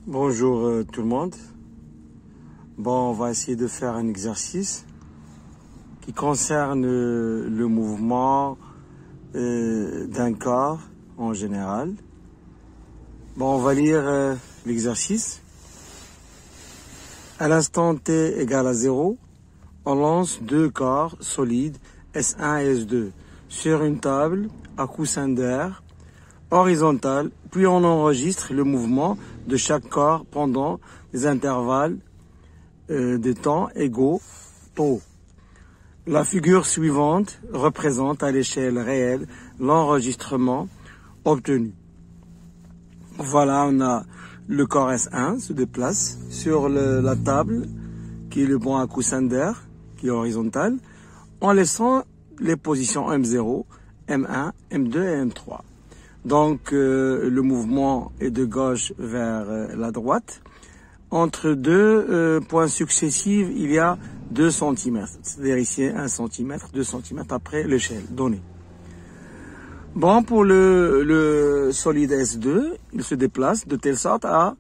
Bonjour tout le monde. Bon, on va essayer de faire un exercice qui concerne le mouvement d'un corps en général. Bon, on va lire l'exercice. À l'instant t égale à 0, on lance deux corps solides S1 et S2 sur une table à coussin d'air horizontale, puis on enregistre le mouvement de chaque corps pendant des intervalles de temps égaux taux. La figure suivante représente à l'échelle réelle l'enregistrement obtenu. Voilà, on a le corps S1 se déplace sur la table qui est le banc à coussin d'air qui est horizontal en laissant les positions M0, M1, M2 et M3. Donc le mouvement est de gauche vers la droite. Entre deux points successifs, il y a 2 cm. C'est-à-dire ici 1 cm, 2 cm après l'échelle donnée. Bon, pour le solide S2, il se déplace de telle sorte à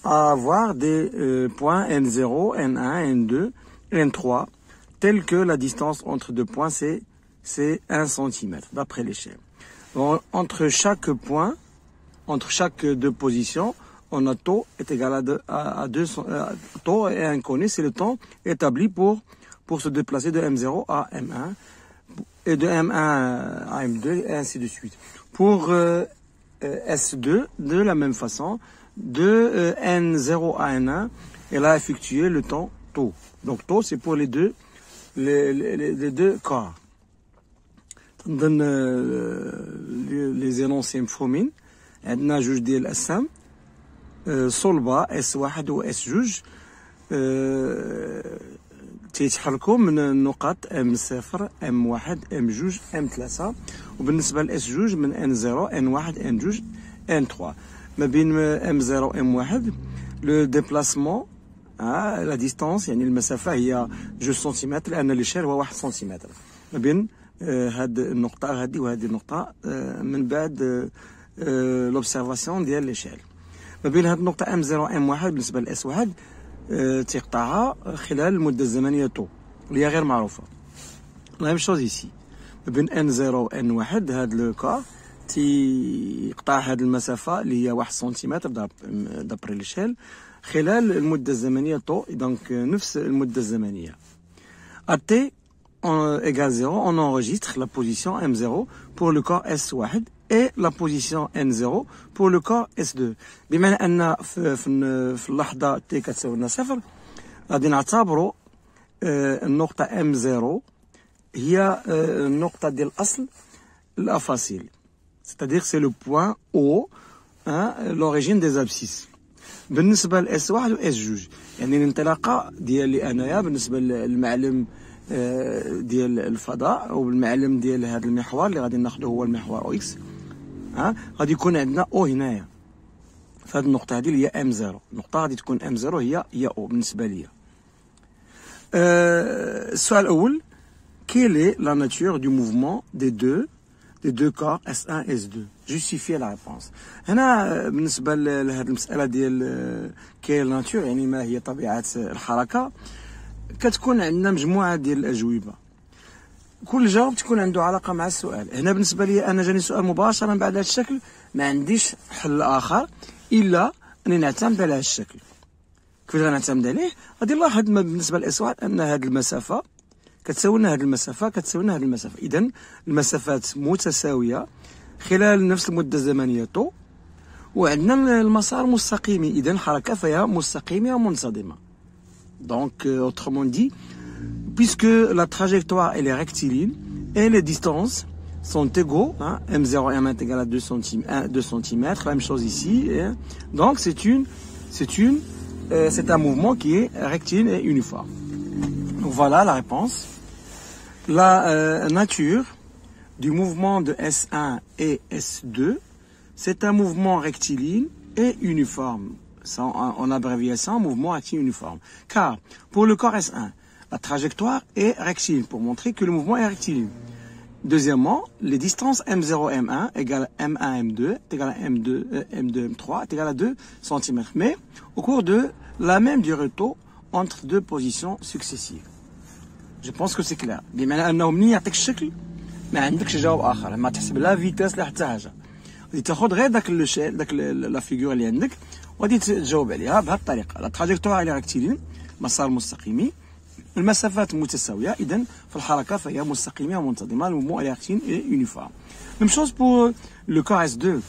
avoir des points N0, N1, N2, N3, tels que la distance entre deux points, c'est 1 cm d'après l'échelle. Bon, entre chaque point, entre chaque deux positions, on a taux est égal à 2, taux est inconnu, c'est le temps établi pour se déplacer de M0 à M1 et de M1 à M2 et ainsi de suite. Pour S2, de la même façon, de N0 à N1, elle a effectué le temps taux. Donc taux, c'est pour les deux corps. ضمن لي زينونسي مفهومين عندنا جوج ديال الأجسام صلبة S1 و S2 تيتحركوا من النقط M0 M1 M2 M3 وبالنسبة ل S2 من N0 N1 N2 N3 ما بين M0 M1 لو ديبلاسمون لا ديستانس يعني المسافة هي 2 سنتيمتر لأن الإشارة هو 1 سنتيمتر ما بين هاد النقطة هادي وهذه النقطة من بعد لوبسيرفاسيون ديال ليشيل ما بين هاد النقطة M0 M1 بالنسبة ل S1 تيقطعها خلال المدة الزمنية طو اللي هي غير معروفة. لا ميم شوز ايسي ما بين N0 و N1 هاد لو كار تيقطع هاد المسافة اللي هي 1 سنتيمتر دابري ليشيل خلال المدة الزمنية طو دونك نفس المدة الزمنية. T égale 0, on enregistre la position M0 pour le corps S1 et la position N0 pour le corps S2. بما أن في اللحظة T كتساوي لنا 0 غادي نعتبروا النقطة M0 هي النقطة ديال الأصل الأفاصيل. C'est-à-dire c'est le point O, l'origine des abscisses. بالنسبة ل S1 و S2 يعني الانطلاقة ديالي أنايا بالنسبة للمعلم ديال الفضاء او المعلم ديال هذا المحور اللي غادي ناخذه هو المحور او اكس غادي يكون عندنا او هنايا في هذه النقطه هذه اللي هي ام 0 النقطه غادي تكون ام 0 هي او بالنسبه ليا. السؤال الاول quelle est la nature du mouvement des deux corps S1 et S2 justifier la réponse. هنا بالنسبه لهذه المساله ديال quelle nature يعني ما هي طبيعه الحركه كتكون عندنا مجموعه ديال الاجوبه كل جواب تكون عنده علاقه مع السؤال. هنا بالنسبه لي انا جاني سؤال مباشره بعد هذا الشكل ما عنديش حل اخر الا اني نعتمد على هذا الشكل. كيفاش غنعتمد عليه؟ غادي نلاحظ بالنسبه للاسواق ان هذه المسافه كتساوي لنا هذه المسافه كتساوي لنا هذه المسافه، اذا المسافات متساويه خلال نفس المده الزمنيه طو وعندنا المسار مستقيمي، اذا الحركه فيها مستقيمه ومنتظمه. Donc, autrement dit, puisque la trajectoire elle est rectiligne et les distances sont égaux, M0 et M1 est égal à 2 cm, la même chose ici. Donc, c'est un mouvement qui est rectiligne et uniforme. Donc, voilà la réponse. La nature du mouvement de S1 et S2, c'est un mouvement rectiligne et uniforme. En abréviation, mouvement rectiligne uniforme. Car pour le corps S1, la trajectoire est rectiligne pour montrer que le mouvement est rectiligne. Deuxièmement, les distances M0, M1 égale M1, M2 est égal à M2, M2, M3 est égal à 2 cm. Mais au cours de la même durée de taux entre deux positions successives. Je pense que c'est clair. بمعنى أنه منين يعطيك الشكل ما عندكش جواب آخر. ما تحسب لا فيتاس لا حتى حاجة. غادي تاخذ غير داك لا فيغور اللي عندك وغادي تجاوب عليها بهذه الطريقة. لا تراجيكتوار إلى ريكتيلين مسار مستقيمي. المسافات متساوية إذا في الحركة فهي مستقيمة ومنتظمة. المومون est rectiligne et uniforme. Même chose pour le cas S2.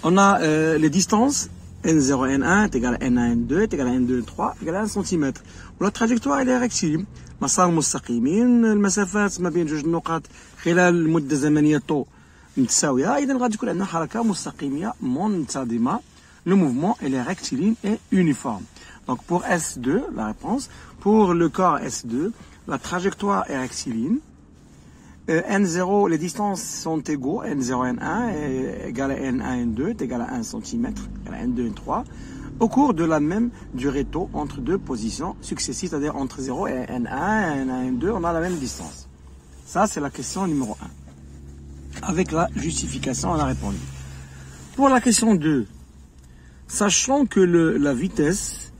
On a les distances N0, N1 est égal à N1, N2 est égal à N2, N3 est égal à 1 cm. ولا تراجيكتوار إلى ريكتيلين مسار مستقيمين المسافات ما بين جوج النقاط خلال المدة الزمنية طو متساوية إذا غادي تكون عندنا حركة مستقيمية منتظمة. Le mouvement est rectiligne et uniforme. Donc pour S2, la réponse, pour le corps S2, la trajectoire est rectiligne. N0, les distances sont égaux. N0, N1 est égal à N1, N2 est égal à 1 cm, égal à N2, N3, au cours de la même durée de taux entre deux positions successives, c'est-à-dire entre 0 et N1, N1, N2, on a la même distance. Ça, c'est la question numéro 1. Avec la justification, on a répondu. Pour la question 2, sachant que la vitesse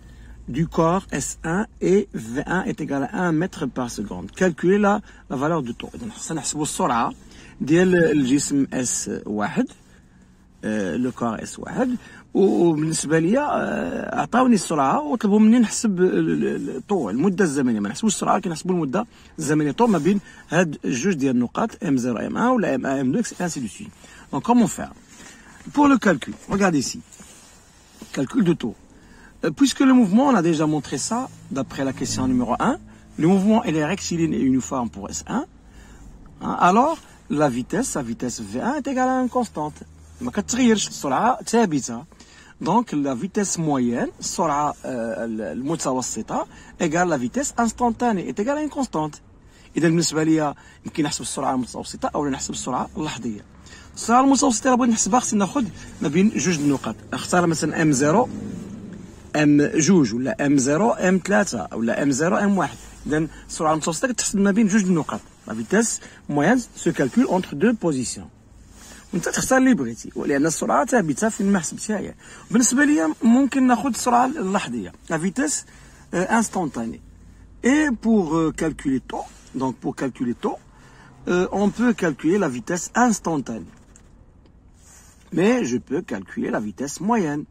du corps S1 et V1 est égale à 1 mètre par seconde. Calculez la valeur du taux. Donc, سنحسبوا السرعة ديال الجسم S1 le corps S1 وبالنسبة لي أعطاوني السرعة وطلبوا مني نحسب الطول المدة الزمنية. ما نحسبوش السرعة ولكن نحسبوا المدة الزمنية طول ما بين هاد الجوج ديال النقاط M0 M1 ولا M1 M2 ainsi de suite. Donc comment faire? Pour le calcul, regardez ici. Calcul de taux. Puisque le mouvement, on a déjà montré ça, d'après la question numéro 1, le mouvement est rectiligne et uniforme pour S1, alors la vitesse, sa vitesse V1 est égale à une constante. Donc la vitesse moyenne, المتوسطة, égale la vitesse instantanée, est égale à une constante. إذا بالنسبة لي يمكن نحسب السرعة المتوسطة أو نحسب السرعة اللحظية. السرعة المتوسطة بغيت نحسبها خصني ناخذ ما بين جوج النقاط. اختار مثلا M0 M2 ولا M0 M3 ولا M0 M1. إذا السرعة المتوسطة كتحسب ما بين جوج النقاط. La vitesse moyenne se calcule entre deux positions. وانت تختار اللي بغيتي ولأن السرعة ثابتة في ما حسبتها هي. بالنسبة لي ممكن ناخذ السرعة اللحظية. La vitesse instantanée. Et pour calculer taux, donc pour calculer taux, on peut calculer la vitesse instantanée. Mais je peux calculer la vitesse moyenne.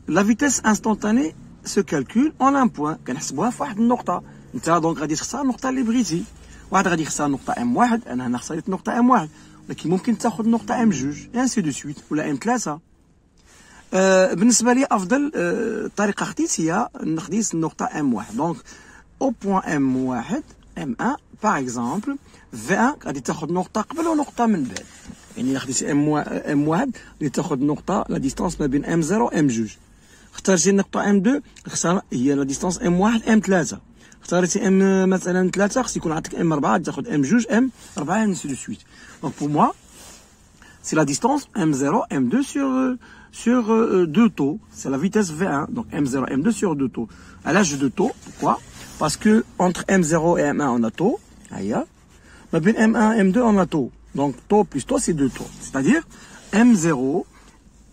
La vitesse instantanée se calcule en un point. كنحسبوها في واحد النقطة. انت دونك غادي تختار النقطة اللي بغيتي. واحد غادي يختار نقطة M1، أنا هنا اختاريت نقطة M1، ولكن ممكن تاخذ نقطة M2 ainsi de suite ولا M3. بالنسبة لي أفضل طريقة خديت هي نخديت النقطة M1. Donc au point M1 M1 par exemple V1 غادي تاخذ نقطة قبل ونقطة من بعد. يعني خديت M1 غادي تاخذ نقطة لا ديستانس ما بين M0 و M2. اختارتي النقطة M2 هي لا ديستانس M1 M3. اختارتي M مثلا 3 خص يكون عندك M4 غادي تاخذ M2 M4 ainsi de suite. Donc pour moi c'est la distance M0 M2 sur deux taux. C'est la vitesse V1. Donc M0 M2 sur deux taux. À l'âge de taux, pourquoi? Parce que entre M0 et M1 on a taux. Aïe. Mais bien M1 M2 on a taux. Donc taux plus taux c'est deux taux. C'est-à-dire M0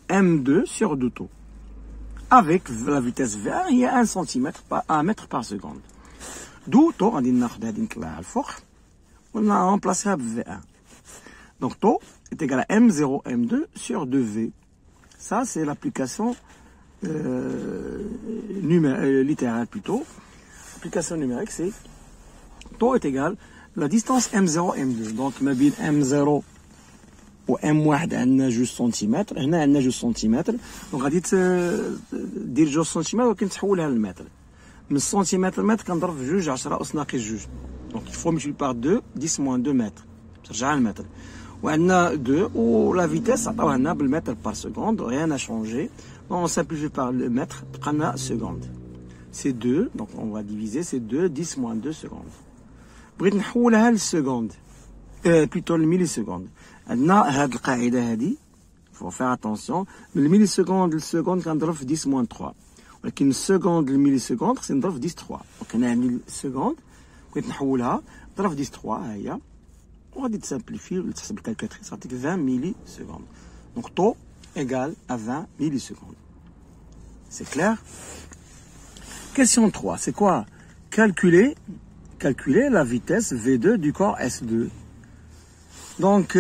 M2 sur deux taux. Avec la vitesse V1 il y a 1 cm par 1 mètre par seconde. D'où taux غادي ناخذ هذه نطلعها الفوق ونرمبلاسيها ب V1. Donc taux est égal à M0 M2 sur 2V. Ça c'est l'application littérale plutôt. L'application numérique c'est taux est égal la distance M0 M2. Donc ما بين M0 و M1 عندنا 2 سنتيمتر. هنا عندنا 2 سنتيمتر. دونك غادي دير 2 سنتيمتر ولكن تحولها للمتر. من السنتيمتر متر كنضرب في 2 10 أس ناقص 2. دونك il faut multiplier par 2 10 moins 2 متر. ترجع للمتر. وعندنا 2 و la vitesse عطاوها لنا بالمتر par seconde. Rien n'a changé. On simplifie par le mètre. بقى لنا seconde. C'est 2. Donc on va diviser. C'est 2 10 moins 2 secondes. بغيت نحولها للسكوند. plutôt الميليسكوند. عندنا هاد القاعدة هادي. faut faire attention. من الميليسكوند للسكوند كنضرب في 10 moins 3. ولكن السكوند للميليسكوند خصني نضرب في 10 3. دونك انا عندي السكوند بغيت نحولها نضرب في 10 3 ها هي. On va simplifier, le calculatrice, ça fait 20 millisecondes. Donc, taux égale à 20 millisecondes. C'est clair? Question 3, c'est quoi? Calculer la vitesse V2 du corps S2. Donc,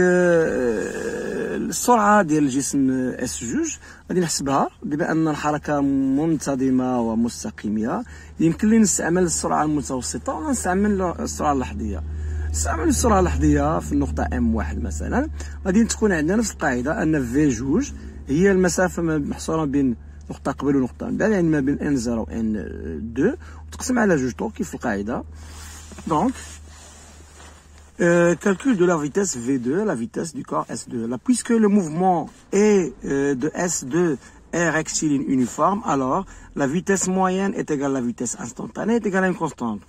السرعة ديال الجسم S2 غادي نحسبها بما أن الحركة منتظمة ومستقيمة. يمكن لي نستعمل السرعة المتوسطة ونستعمل السرعة اللحظية. نستعمل السرعة اللحظية في النقطة M1 مثلا، غادي تكون عندنا نفس القاعدة أن V2 هي المسافة محصورة بين نقطة قبل ونقطة من بعد، يعني ما بين N0 و N2 وتقسم على جوج طو كيف القاعدة. Donc, calcul de la vitesse V2, la vitesse du corps S2. Là, puisque le mouvement est de S2 est rectiligne uniforme, alors la vitesse moyenne est égale à la vitesse instantanée est égale à une constante.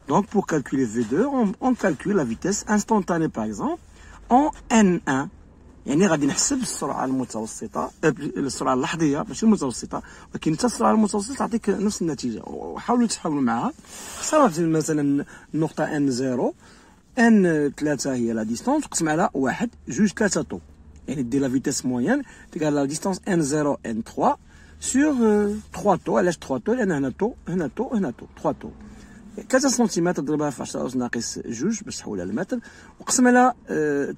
Donc, pour calculer V2, on calcule la vitesse instantanée, par exemple, en N1. يعني غادي نحسب السرعة المتوسطة، السرعة اللحظية ماشي المتوسطة، ولكن حتى السرعة المتوسطة تعطيك نفس النتيجة، وحاولوا تحاولوا معها. خسرت مثلا النقطة N0 N3 هي لا ديستونس تقسم على 1 جوج 3 طو، يعني دير لا فيتيس موين تيكال لا ديستونس N0 N3 سور 3 طو. علاش 3 طو؟ لأن هنا طو هنا طو هنا طو 3 طو. 3 سنتيمتر ضربها في 10 أس ناقص جوج باش تحولها لمتر، وقسم على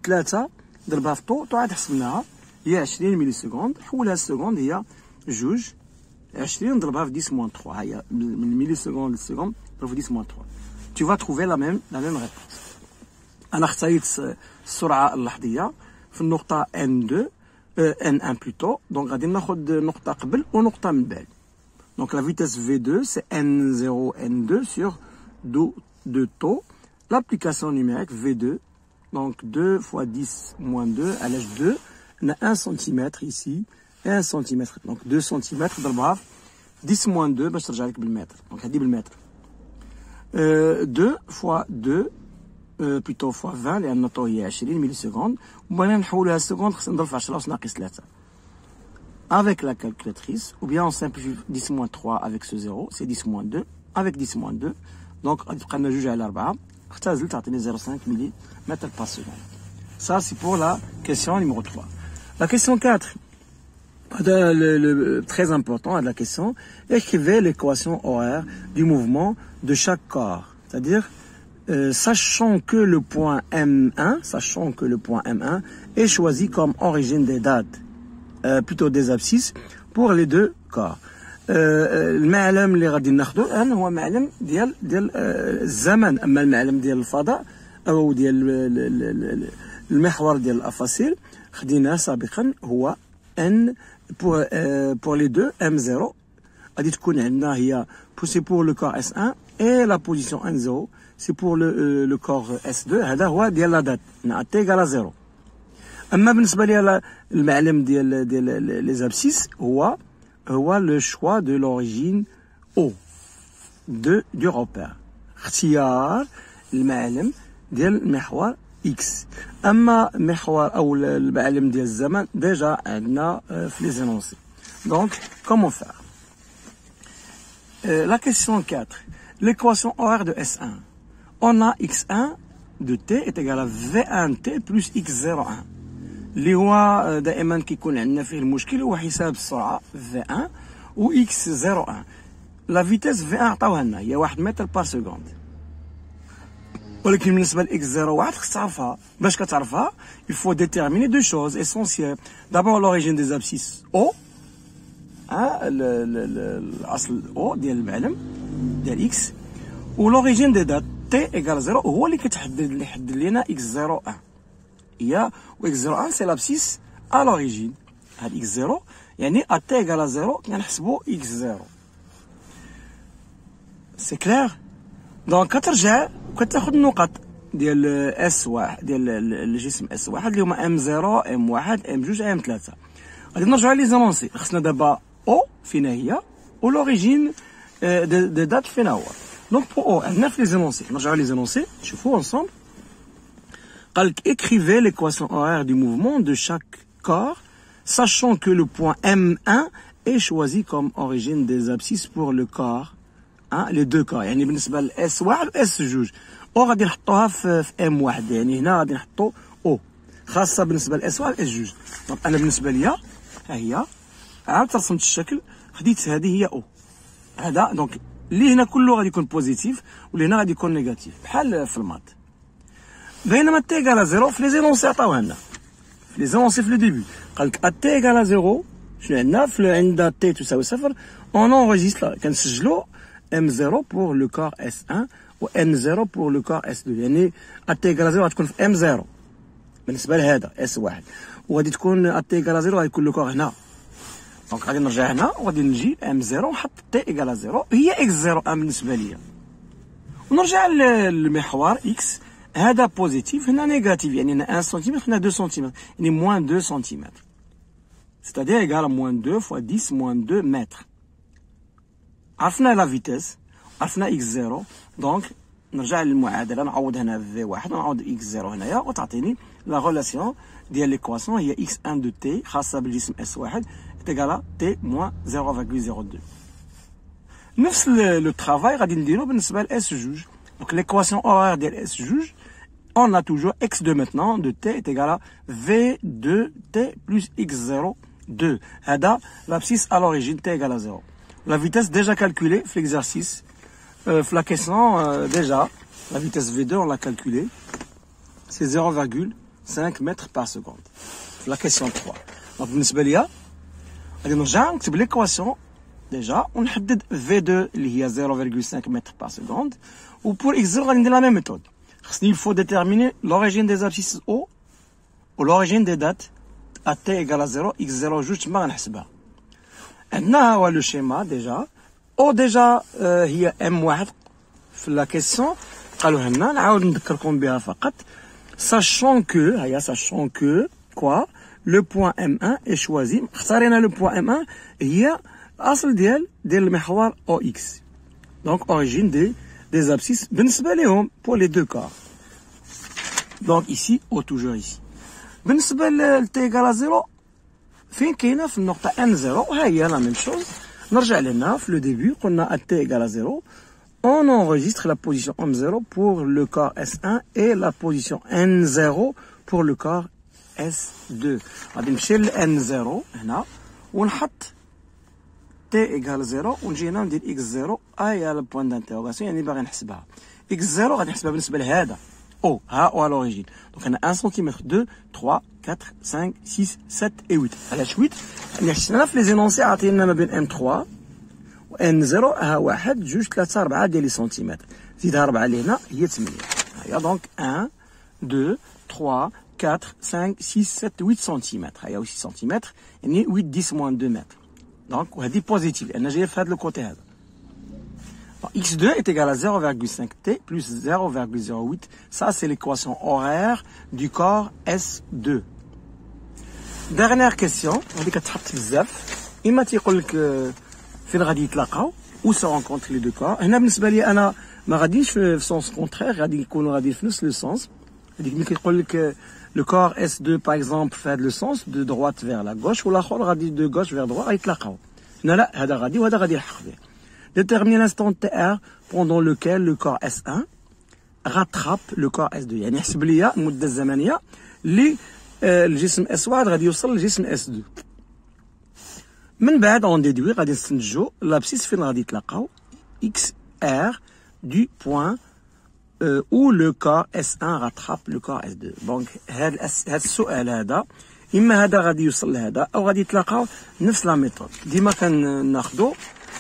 3 ضربها في طو عاد حسبناها هي 20 ملي سكوند، حولها السكوند هي جوج 20 ضربها في 10 موان 3، هي من ملي سكوند للسكوند ضرب في 10 موان 3. Tu vas trouver la même réponse. أنا اختاريت السرعة اللحظية في النقطة N2 N1 plutôt. donc غادي ناخد نقطة قبل ونقطة من بعد. donc la vitesse V2 c'est N0 N2 sur 2 taux. l'application numérique V2, donc 2 fois 10 moins 2 à l'âge 2, on a 1 cm ici et 1 cm, donc 2 cm ضربها 10 moins 2 باش ترجع لك بالمتر. donc هادي بالمتر. 2 fois 2 plutôt fois 20 لأن الطو هي 20 ملي سكوند، وبغينا نحولوها السكوند خصنا نضرب في 10 أس ناقص 3 avec la calculatrice, ou bien on simplifie 10 moins 3 avec ce 0, c'est 10 moins 2 avec 10 moins 2. donc غادي تبقى لنا 2 على 4 اختزل تعطيني 0,5 متر par seconde. Ça c'est pour la question numéro 3. La question 4, très important de la question, écrivez l'équation horaire du mouvement de chaque corps, c'est-à-dire sachant que le point M1 est choisi comme origine des dates, plutôt des abscisses pour les deux corps. المعلم اللي غادي ناخذو الان هو معلم ديال الزمن، اما المعلم ديال الفضاء او ديال المحور ديال الافاصيل خديناه سابقا هو ان pour les deux M0 غادي تكون عندنا هي c'est pour le corps S1 et la position N0 c'est pour le corps S2. هذا هو ديال لا دات هنا t égale à 0. اما بالنسبه لي المعلم ديال لي زابسيس هو le choix de l'origine O du repère. اختيار المعلم ديال المحور X. اما محور او المعلم ديال الزمن ديجا عندنا في لي زينونسي. donc comment faire? La question 4, l'équation horaire de S1. on a X1 de T est égal à V1T plus X01. اللي هو دائما كيكون عندنا فيه المشكل هو حساب السرعه V1 و X01. لا فيتيس V1 عطاوها لنا هي 1 متر بار سكوند، ولكن بالنسبه ل X01 خصك تعرفها. باش كتعرفها il faut déterminer deux choses essentielles. d'abord l'origine des abscisses O، الاصل O ديال المعلم ديال X، و l'origine des dates T égale 0 هو اللي يحدد لنا X01. هي و X01 c'est l'abscisse à l'origine. هاد X0 يعني à T égale à 0 كنحسبو X0. c'est clair. donc كترجع وكتاخد النقط ديال S1 ديال الجسم S1 اللي هما M0 M1 M2 M3. غادي نرجعو لي زانونسي. خصنا دابا O فينا هي و l'origine دي دات فينا هو. donc pour O عندنا في لي زانونسي. نرجعو لي زانونسي نشوفو ensemble. écrivez l'équation horaire du mouvement de chaque corps, sachant que le point M1 est choisi comme origine des abscisses pour le corps, les deux corps. يعني بالنسبة ل S1 و S2. او غادي نحطوها في ام واحد، يعني هنا غادي نحطو او خاصه بالنسبه لاس واحد اس جوج. دونك انا بالنسبه ليا ها هي عاد رسمت الشكل، خديت هذه هي او هذا. دونك اللي هنا كله غادي يكون بوزيتيف واللي هنا غادي يكون نيجاتيف بحال في المات. بينما تي ايكال زيرو في لي زينونسي عطاوها لنا، في لي زينونسي في لو ديبي قال لك تي ايكال زيرو شنو عندنا عند تي تساوي صفر اون اونغيستر كنسجلو ام زيرو بور لو كار اس 1 و ان زيرو بور لو كار اس 2، يعني تي ايكال زيرو غتكون في ام زيرو بالنسبه لهذا اس واحد، وغادي تكون تي ايكال زيرو غيكون لو كار هنا. دونك غادي نرجع هنا وغادي نجي ام زيرو ونحط تي ايكال زيرو هي اكس زيرو ان بالنسبه ليا، ونرجع للمحور اكس هذا بوزيتيف هنا نيجاتيف، يعني هنا 1 سنتيمتر هنا 2 سنتيمتر، يعني موان 2 سنتيمتر، c'est-à-dire égal à moins 2 fois 10 moins 2 mètres. عرفنا لا فيتيس، عرفنا اكس زيرو، دونك نرجع للمعادله نعوض هنا في واحد ونعوض اكس زيرو هنايا وتعطيني لا ريلاسيون ديال ليكواسيون هي اكس 1 دو تي خاصه بالجسم اس واحد تيغالا تي موان 0.02. نفس لو ترافاي غادي نديرو بالنسبه لاس جوج. دونك ليكواسيون اورير ديال اس جوج on a toujours x2 maintenant de t est égal à v2t plus x0 2. هذا l'abscisse à l'origine t égale à 0. La vitesse déjà calculée في l'exercice. La question déjà, la vitesse v2 on l'a calculée. C'est 0,5 mètres par seconde. La question 3. Donc بالنسبة ليا غادي نرجع نكتب l'équation déjà ونحدد v2 اللي هي 0,5 mètres par seconde. و pour x0 غادي ندير la même méthode. Il faut déterminer l'origine des abscisses O ou l'origine des dates à t égale à 0 x0 جوج تما غنحسبها. عندنا هو لو شيما ديجا او ديجا هي ام واحد في لا كيسيون قالوها لنا، نعاود نذكركم بها فقط. sachant que هيا sachant que quoi le point M1 est choisi، اختارينا لو بوين M1 هي الاصل ديال المحور او اكس. دونك origine des abscisses بالنسبة لهم pour les deux cas. Donc ici ou toujours ici. بالنسبة ل t égale à 0 فين كاينة في النقطة n0 ها هي la même chose. نرجع لهنا في le début قلنا t égale à 0 on enregistre la position m0 pour le corps S1 et la position n0 pour le corps S2. غادي نمشي ل n0 هنا ونحط t égale 0 ونجي هنا ندير x0 هي البوان دانتيروغاسيون، يعني باغي نحسبها x0 غادي نحسبها بالنسبه لهذا او ها او على لوريجين. دونك انا 1 سنتيمتر 2 3 4 5 6 7 و 8. علاش 8؟ يعني حسبنا في لي زينونسي عطينا ما بين ام 3 و ان 0 ها 1 2 3 4 ديال لي سنتيمتر، زيدها 4 اللي هنا هي 8. هيا دونك 1 2 3 4 5 6 7 8 سنتيمتر، هيا 8 سنتيمتر يعني 8 10 موان 2 متر. Donc, وهذه بوزيتيف لأن جاية في هذا الكوتي هذا. x2 est égal à 0,5t plus 0,08. Ça, c'est l'équation horaire du corps S2. Dernière question. هذه كتحط بزاف. إما تيقول لك فين غادي يتلاقاو où se rencontrent les deux corps. هنا بالنسبة لي أنا ما غاديش في sens contraire، غادي يكونوا غادي في نفس لو سونس. هذيك ملي كيقول لك le corps S2 par exemple fait le sens de droite vers la gauche والاخر غادي de gauche vers droite غيتلاقاو. هنا لا هذا غادي وهذا غادي يلحق به. Déterminer l'instant TR pendant lequel le corps S1 rattrape le corps S2، يعني حسب لي المده الزمنيه اللي الجسم S1 غادي يوصل للجسم S2. من بعد اون ديدوي غادي نستنتجوا لابسيس فين غادي يتلاقاو XR du point où le corps S1 rattrape le corps S2. Donc هذا السؤال هذا اما هذا غادي يوصل لهذا او غادي يتلاقاو نفس لا ميثود. ديما كناخذوا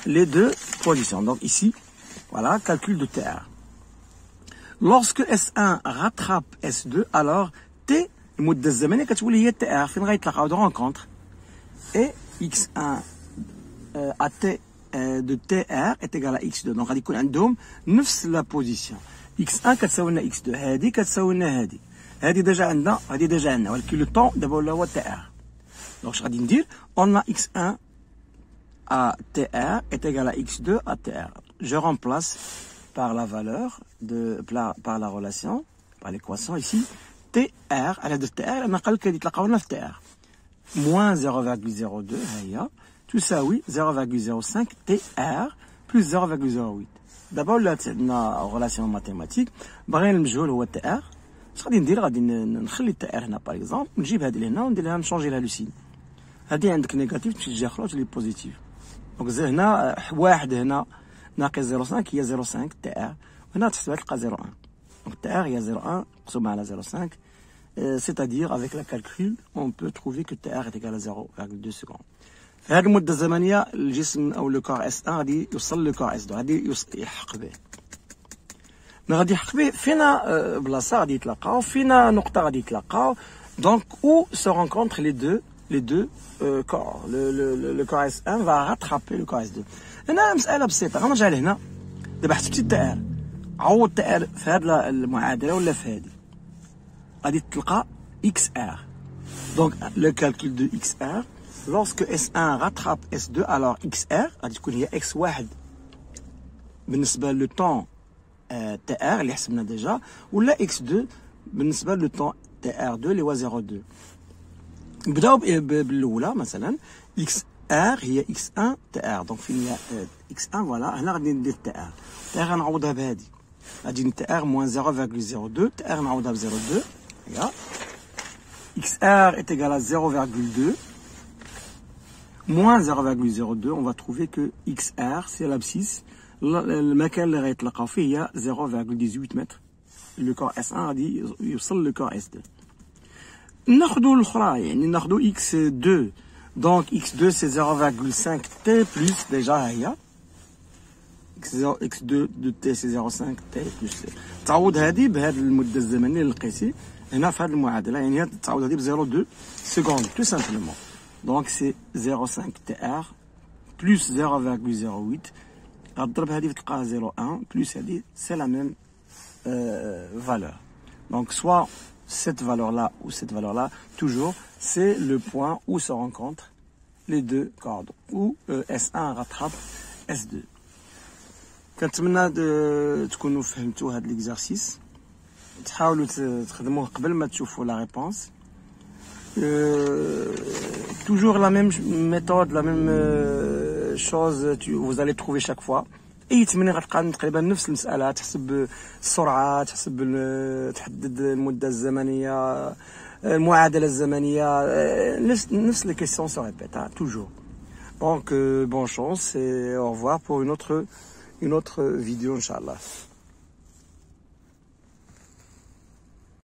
les deux positions. Donc ici voilà calcul de TR. Lorsque S1 rattrape S2 alors T المده الزمنيه كتولي هي TR فين غيتلاقاو دو rencontre et X1 à T de TR est égal à X2. Donc غادي يكون عندهم نفس لا بوزيسيون. x1 كتساوي لنا x2 هذه كتساوي لنا هذه ديجا عندنا ولكن لو طون دابا ولا هو TR. دونك اش غادي ندير on a x1 à TR est égal à x2 à TR. Je remplace par la valeur par la relation par l'équation ici TR على de TR انا قال لك يتلاقاو لنا في TR moins 0,02 هي تساوي 0,05 TR plus 0,08. دابا ولات عندنا غولاسيون ماتيماتيك باغيين المجهول هو تي ار. اش غادي ندير؟ غادي نخلي تي ار هنا باغ اكزومبل، نجيب هذه لهنا وندير لها نشونجي لها لو سين. هذه عندك نيجاتيف تمشي للجهه الاخرى تولي بوزيتيف. دونك هنا واحد هنا ناقص 0.5 هي 0.5 تي ار، وهنا تحسبها تلقى 0.1. دونك تي ار هي 0.1 مقسومه على 0.5. C'est-à-dire avec la calcul on peut trouver que TR est égal à 0,2 secondes. في هذه المدة الزمنية الجسم أو لو كار اس 1 غادي يوصل لو كار اس 2 غادي يحق به. ما غادي يحق به فينا بلاصة غادي يتلاقاو، فينا نقطة غادي يتلاقاو. دونك où se rencontrent les deux corps. Le corps S1 va rattraper le corps S2. هنا مسألة بسيطة، غنرجع لهنا. دابا حسبتي التي ار، عوض التي ار في هذه المعادلة ولا في هذه، غادي تلقى XR. Donc le calcul de XR, lorsque S1 rattrape S2, alors XR غادي تكون هي X1 بالنسبة لو طون TR اللي حسبنا ديجا، ولا X2 بالنسبة لو طون TR2 اللي هو 0.2. نبداو بالأولى مثلا XR هي X1 TR. دونك فين هي X1 فوالا، هنا غادي ندير TR. TR غنعوضها بهادي، غادي TR moins 0,02، TR نعوضها ب 0.2. XR est égal à 0,2 moins 0,02. On va trouver que XR c'est l'abscisse. المكان اللي غيتلاقاو فيه هي 0,18 متر. لو كور اس 1 غادي يوصل لو كور اس 2. ناخدو الاخرى يعني ناخدو x2. دونك x2 c'est 0,5 t plus déjà هي x2 de t c'est 0,5 t plus t. تعوض هذه بهذه المدة الزمنية اللي لقيتي هنا في هذه المعادلة، يعني تعوض هذه ب 0,2 سكوند tout simplement. Donc c'est 0,5 tr plus 0,08. غتضرب هذه تلقاها 0,1 plus هذه c'est la même valeur. Donc soit cette valeur là ou cette valeur là, toujours c'est le point où se rencontrent les deux cordes, où S1 rattrape S2. كنتمنى تكونوا فهمتوا هذا l'exercice. تحاولوا تخدموه قبل ما تشوفوا la réponse. Toujours la même méthode, la même chose vous allez trouver chaque fois. اي تمرين غتلقى تقريبا نفس المساله، تحسب السرعه، تحدد المده الزمنيه، المعادله الزمنيه، نفس les questions se répètent toujours. Donc bonne chance et au revoir pour une autre vidéo inchallah.